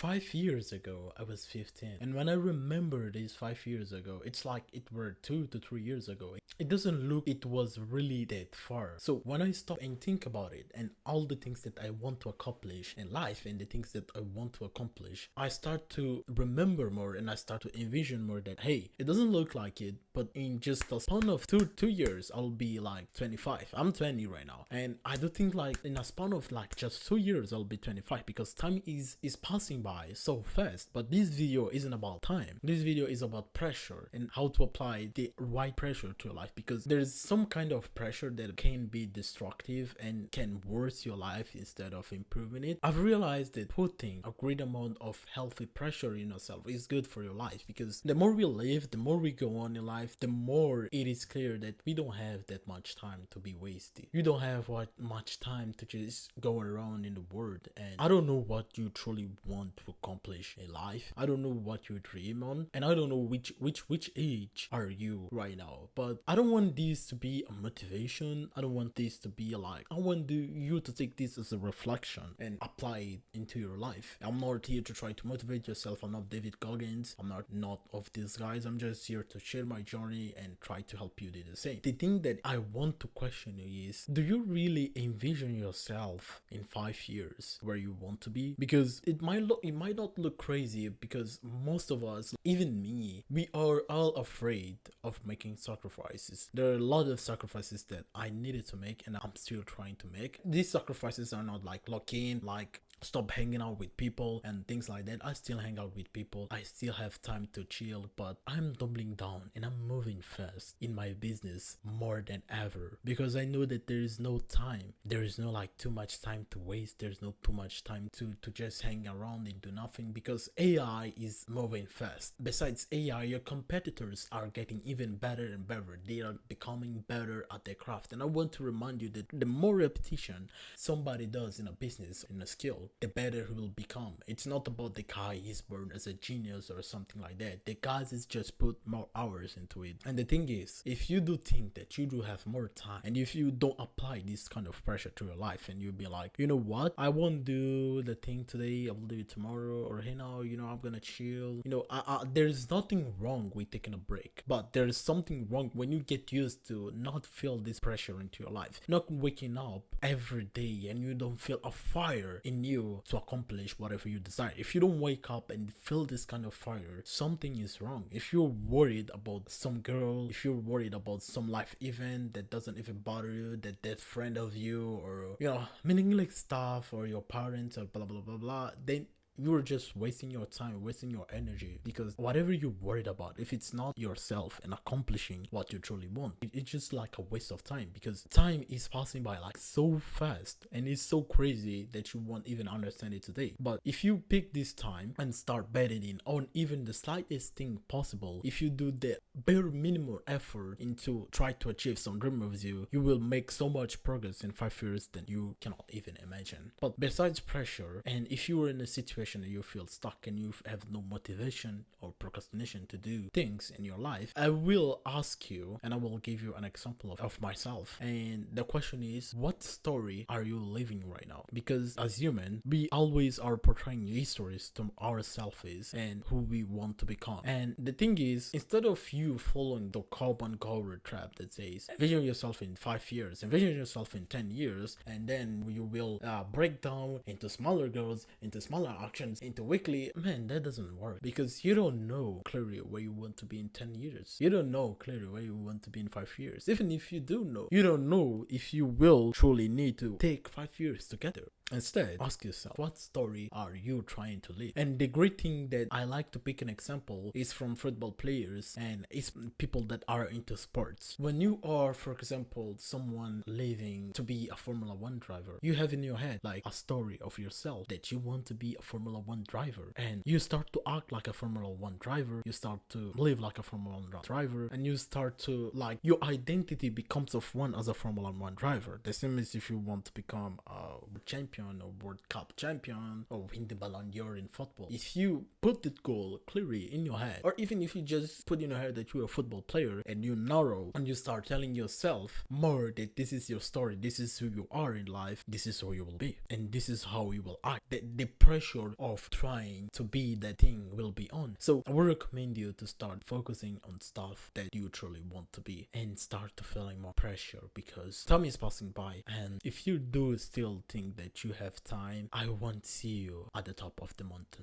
5 years ago, I was 15. And when I remember these 5 years ago, it's like it were 2 to 3 years ago. It doesn't look it was really that far. So when I stop and think about it and all the things that I want to accomplish in life and the things that I want to accomplish, I start to remember more and I start to envision more that, hey, it doesn't look like it, but in just a span of two years, I'll be like 25. I'm 20 right now. And I do think like in a span of like just 2 years, I'll be 25 because time is passing by so fast. But this video isn't about time. This video is about pressure and how to apply the right pressure to your life, because there's some kind of pressure that can be destructive and can worse your life instead of improving it. I've realized that putting a great amount of healthy pressure in yourself is good for your life, because the more we live, the more we go on in life, the more it is clear that we don't have that much time to be wasted. You don't have much time to just go around in the world. And I don't know what you truly want to accomplish in life. I don't know what you dream on, and I don't know which age are you right now. But I don't want this to be a motivation. I don't want this to be like, I want you to take this as a reflection and apply it into your life. I'm not here to try to motivate yourself. I'm not David Goggins. I'm not of these guys. I'm just here to share my journey and try to help you do the same. The thing that I want to question you is, do you really envision yourself in 5 years where you want to be? Because it might not look crazy, because most of us, even me, we are all afraid of making sacrifices. There are a lot of sacrifices that I needed to make and I'm still trying to make. These sacrifices are not like lock in, like stop hanging out with people and things like that. I still hang out with people. I still have time to chill, but I'm doubling down and I'm moving fast in my business more than ever, because I know that there is no time. There is no like too much time to waste. There's no too much time to just hang around and do nothing, because AI is moving fast. Besides AI, your competitors are getting even better and better. They are becoming better at their craft. And I want to remind you that the more repetition somebody does in a business, in a skill, the better he will become. It's not about the guy is born as a genius or something like that. The guys is just put more hours into it. And the thing is, if you do think that you do have more time, and if you don't apply this kind of pressure to your life, and you'll be like, you know what, I won't do the thing today, I will do it tomorrow, or hey now, I'm gonna chill. There's nothing wrong with taking a break, but there's something wrong when you get used to not feel this pressure into your life, not waking up every day and you don't feel a fire in you to accomplish whatever you desire. If you don't wake up and feel this kind of fire, something is wrong. If you're worried about some girl, if you're worried about some life event that doesn't even bother you, that friend of you, or meaningless stuff, or your parents, or blah blah blah blah, then you're just wasting your time, wasting your energy, because whatever you're worried about, if it's not yourself and accomplishing what you truly want, it's just like a waste of time, because time is passing by like so fast and it's so crazy that you won't even understand it today. But if you pick this time and start betting in on even the slightest thing possible, if you do the bare minimum effort into try to achieve some dream of you will make so much progress in 5 years that you cannot even imagine. But besides pressure, and if you are in a situation and you feel stuck and you have no motivation or procrastination to do things in your life, I will ask you, and I will give you an example of myself. And the question is, what story are you living right now? Because as human, we always are portraying histories to ourselves and who we want to become. And the thing is, instead of you following the carbon cover trap that says envision yourself in 5 years, envision yourself in 10 years, and then you will break down into smaller goals, into smaller actions, into weekly, man, that doesn't work, because you don't know clearly where you want to be in 10 years. You don't know clearly where you want to be in 5 years. Even if you do know, you don't know if you will truly need to take 5 years to get there. Instead, ask yourself, what story are you trying to live? And the great thing that I like to pick an example is from football players, and it's people that are into sports. When you are, for example, someone living to be a Formula 1 driver, you have in your head like a story of yourself that you want to be a Formula 1 driver, and you start to act like a Formula 1 driver, you start to live like a Formula 1 driver, and you start to like, your identity becomes of one as a Formula 1 driver. The same as if you want to become a champion or World Cup champion or win the Ballon d'Or in football. If you put that goal clearly in your head, or even if you just put in your head that you're a football player and you narrow and you start telling yourself more that this is your story, this is who you are in life, this is who you will be, and this is how you will act, the pressure sort of trying to be that thing will be on. So I would recommend you to start focusing on stuff that you truly want to be and start to feeling more pressure, because time is passing by, and if you do still think that you have time, I won't see you at the top of the mountain.